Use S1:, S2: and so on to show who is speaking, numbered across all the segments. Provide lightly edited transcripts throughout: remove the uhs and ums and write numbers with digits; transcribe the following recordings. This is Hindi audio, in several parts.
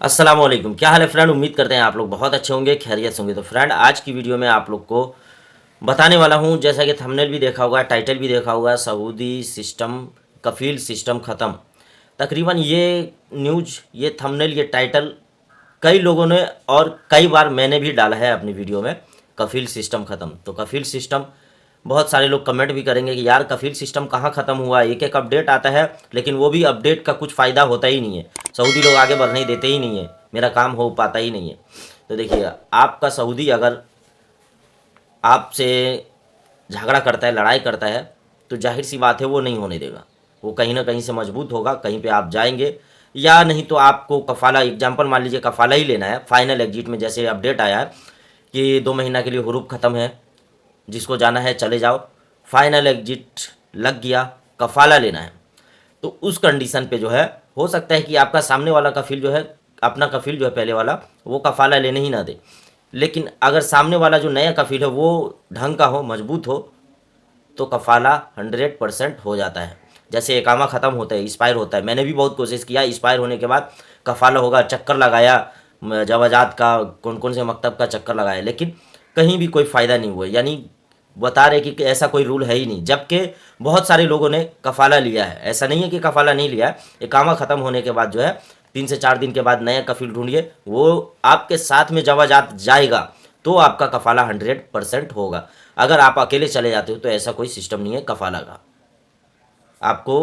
S1: अस्सलाम वालेकुम। क्या हाल है फ्रेंड? उम्मीद करते हैं आप लोग बहुत अच्छे होंगे, खैरियत से होंगे। तो फ्रेंड, आज की वीडियो में आप लोग को बताने वाला हूं, जैसा कि थंबनेल भी देखा होगा, टाइटल भी देखा होगा, सऊदी सिस्टम, कफील सिस्टम ख़त्म। तकरीबन ये न्यूज़, ये थंबनेल, ये टाइटल कई लोगों ने और कई बार मैंने भी डाला है अपनी वीडियो में, कफील सिस्टम ख़त्म। तो कफील सिस्टम, बहुत सारे लोग कमेंट भी करेंगे कि यार कफील सिस्टम कहाँ ख़त्म हुआ, एक एक अपडेट आता है लेकिन वो भी अपडेट का कुछ फ़ायदा होता ही नहीं है। सऊदी लोग आगे बढ़ने देते ही नहीं है, मेरा काम हो पाता ही नहीं है। तो देखिए, आपका सऊदी अगर आपसे झगड़ा करता है, लड़ाई करता है, तो जाहिर सी बात है वो नहीं होने देगा। वो कहीं ना कहीं से मजबूत होगा, कहीं पे आप जाएंगे, या नहीं तो आपको कफ़ाला, एग्जाम्पल मान लीजिए कफ़ाला ही लेना है। फाइनल एग्जिट में जैसे अपडेट आया है कि 2 महीना के लिए हुरूप ख़त्म है, जिसको जाना है चले जाओ। फाइनल एग्जिट लग गया, कफ़ाला लेना है, तो उस कंडीशन पे जो है हो सकता है कि आपका सामने वाला कफील जो है, अपना कफील जो है पहले वाला, वो कफ़ाला लेने ही ना दे। लेकिन अगर सामने वाला जो नया कफील है वो ढंग का हो, मजबूत हो, तो कफ़ाला 100% हो जाता है। जैसे एकामा ख़त्म होता है, एक्सपायर होता है, मैंने भी बहुत कोशिश किया, एक्सपायर होने के बाद कफ़ाला होगा, चक्कर लगाया, जवाजात का, कौन कौन से मकतब का चक्कर लगाया, लेकिन कहीं भी कोई फ़ायदा नहीं हुआ। यानी बता रहे कि ऐसा कोई रूल है ही नहीं, जबकि बहुत सारे लोगों ने कफ़ाला लिया है। ऐसा नहीं है कि कफ़ाला नहीं लिया है। इकामा ख़त्म होने के बाद जो है 3 से 4 दिन के बाद नया कफील ढूंढिए, वो आपके साथ में जवाजात जाएगा, तो आपका कफ़ाला 100% होगा। अगर आप अकेले चले जाते हो तो ऐसा कोई सिस्टम नहीं है कफ़ाला का। आपको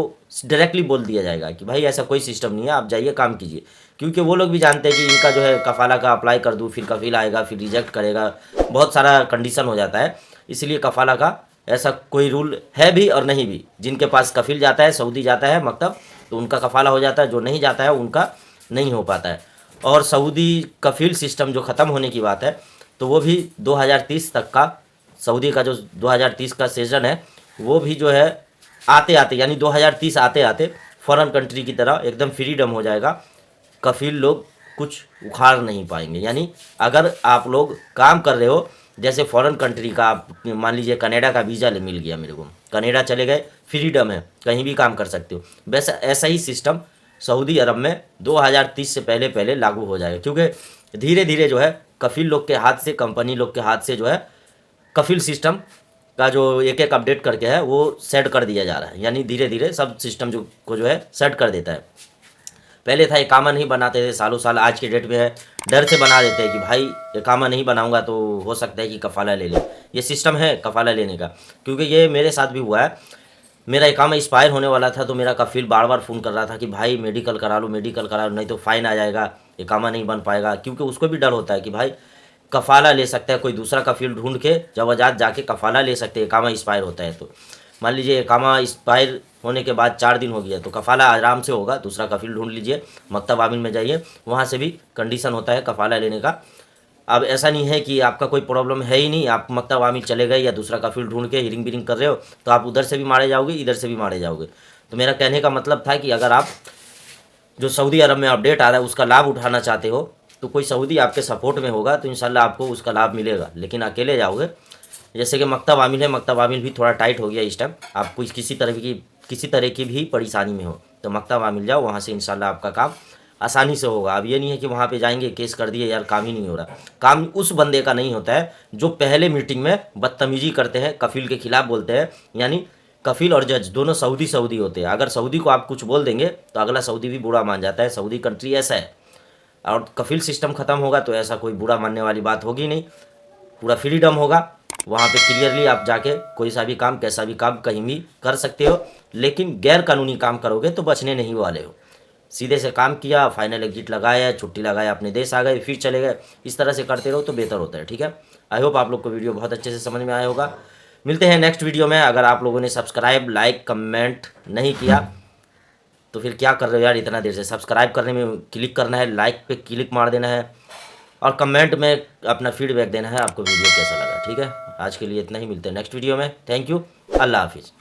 S1: डायरेक्टली बोल दिया जाएगा कि भाई ऐसा कोई सिस्टम नहीं है, आप जाइए काम कीजिए। क्योंकि वो लोग भी जानते हैं कि इनका जो है कफ़ाला का अप्लाई कर दूँ, फिर कफील आएगा, फिर रिजेक्ट करेगा, बहुत सारा कंडीशन हो जाता है। इसलिए कफ़ाला का ऐसा कोई रूल है भी और नहीं भी। जिनके पास कफील जाता है, सऊदी जाता है मकतब, तो उनका कफ़ाला हो जाता है, जो नहीं जाता है उनका नहीं हो पाता है। और सऊदी कफील सिस्टम जो ख़त्म होने की बात है, तो वो भी 2030 तक का, सऊदी का जो 2030 का सीज़न है, वो भी जो है आते आते, यानी 2030 आते आते फॉरेन कंट्री की तरह एकदम फ्रीडम हो जाएगा। कफील लोग कुछ उखाड़ नहीं पाएंगे। यानी अगर आप लोग काम कर रहे हो, जैसे फॉरेन कंट्री का, आप मान लीजिए कनाडा का वीज़ा ले मिल गया मेरे को, कनाडा चले गए, फ्रीडम है, कहीं भी काम कर सकते हो। वैसा ऐसा ही सिस्टम सऊदी अरब में 2030 से पहले पहले लागू हो जाएगा। क्योंकि धीरे धीरे जो है कफील लोग के हाथ से, कंपनी लोग के हाथ से जो है कफील सिस्टम का जो एक एक अपडेट करके है वो सेट कर दिया जा रहा है। यानी धीरे धीरे सब सिस्टम जो को जो है सेट कर देता है। पहले था इकामा नहीं बनाते थे सालों साल, आज के डेट में है डर से बना देते हैं कि भाई इकामा नहीं बनाऊंगा तो हो सकता है कि कफ़ाला ले ले। ये सिस्टम है कफ़ाला लेने का। क्योंकि ये मेरे साथ भी हुआ है, मेरा इकामा एक्सपायर होने वाला था, तो मेरा कफील बार बार फ़ोन कर रहा था कि भाई मेडिकल करा लो, मेडिकल करा लो, नहीं तो फ़ाइन आ जाएगा, इकामा नहीं बन पाएगा। क्योंकि उसको भी डर होता है कि भाई कफ़ाला ले सकता है, कोई दूसरा कफील ढूंढ के जवाजात जाके कफ़ाला ले सकते हैं, इकामा एक्सपायर होता है तो। मान लीजिए इकामा एक्सपायर होने के बाद 4 दिन हो गया, तो कफ़ाला आराम से होगा, दूसरा कफील ढूंढ लीजिए, मकतब आमिन में जाइए, वहाँ से भी कंडीशन होता है कफ़ाला लेने का। अब ऐसा नहीं है कि आपका कोई प्रॉब्लम है ही नहीं, आप मकतब आमिल चले गए या दूसरा कफील ढूंढ के हिरिंग बिरिंग कर रहे हो, तो आप उधर से भी मारे जाओगे, इधर से भी मारे जाओगे। तो मेरा कहने का मतलब था कि अगर आप जो सऊदी अरब में अपडेट आ रहा है उसका लाभ उठाना चाहते हो, तो कोई सऊदी आपके सपोर्ट में होगा तो इंशाल्लाह आपको उसका लाभ मिलेगा। लेकिन अकेले जाओगे, जैसे कि मकतब आमिल है, मकतब आमिल भी थोड़ा टाइट हो गया इस टाइम, आपको किसी तरह की भी परेशानी में हो तो मकतब आमिल जाओ, वहाँ से इंशाल्लाह आपका काम आसानी से होगा। अब ये नहीं है कि वहाँ पे जाएंगे केस कर दिए, यार काम ही नहीं हो रहा। काम उस बंदे का नहीं होता है जो पहले मीटिंग में बदतमीजी करते हैं, कफील के खिलाफ बोलते हैं। यानी कफील और जज दोनों सऊदी सऊदी होते हैं। अगर सऊदी को आप कुछ बोल देंगे तो अगला सऊदी भी बुरा मान जाता है। सऊदी कंट्री ऐसा है। और कफील सिस्टम ख़त्म होगा तो ऐसा कोई बुरा मानने वाली बात होगी नहीं, पूरा फ्रीडम होगा। वहाँ पे क्लियरली आप जाके कोई सा भी काम, कैसा भी काम कहीं भी कर सकते हो। लेकिन गैर कानूनी काम करोगे तो बचने नहीं वाले हो। सीधे से काम किया, फाइनल एग्जिट लगाया, छुट्टी लगाया, अपने देश आ गए, फिर चले गए, इस तरह से करते रहो तो बेहतर होता है। ठीक है, आई होप आप लोग को वीडियो बहुत अच्छे से समझ में आया होगा। मिलते हैं नेक्स्ट वीडियो में। अगर आप लोगों ने सब्सक्राइब, लाइक, कमेंट नहीं किया तो फिर क्या कर रहे हो यार इतना देर से? सब्सक्राइब करने में क्लिक करना है, लाइक पे क्लिक मार देना है, और कमेंट में अपना फीडबैक देना है, आपको वीडियो कैसा लगा। ठीक है, आज के लिए इतना ही, मिलते हैं नेक्स्ट वीडियो में। थैंक यू, अल्लाह हाफिज़।